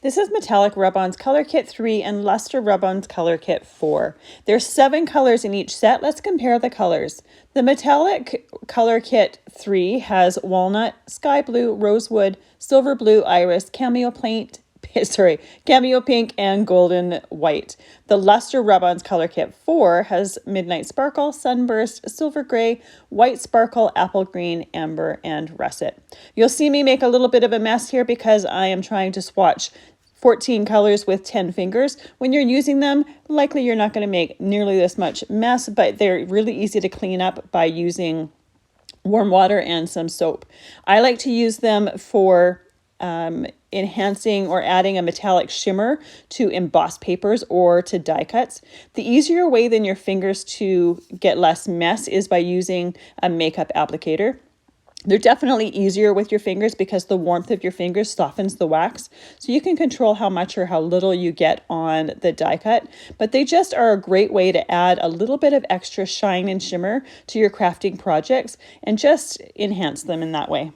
This is Metallic Rub-ons Color Kit 3 and Luster Rub-ons Color Kit 4. There's 7 colors in each set. Let's compare the colors. The Metallic Color Kit 3 has walnut, sky blue, rosewood, silver blue, iris, cameo pink, and golden white. The Luster Rub-ons Color Kit 4 has midnight sparkle, sunburst, silver gray, white sparkle, apple green, amber, and russet. You'll see me make a little bit of a mess here because I am trying to swatch 14 colors with 10 fingers. When you're using them, likely you're not going to make nearly this much mess, but they're really easy to clean up by using warm water and some soap. I like to use them for enhancing or adding a metallic shimmer to embossed papers or to die cuts. The easier way than your fingers to get less mess is by using a makeup applicator. They're definitely easier with your fingers because the warmth of your fingers softens the wax. So you can control how much or how little you get on the die cut, but they just are a great way to add a little bit of extra shine and shimmer to your crafting projects and just enhance them in that way.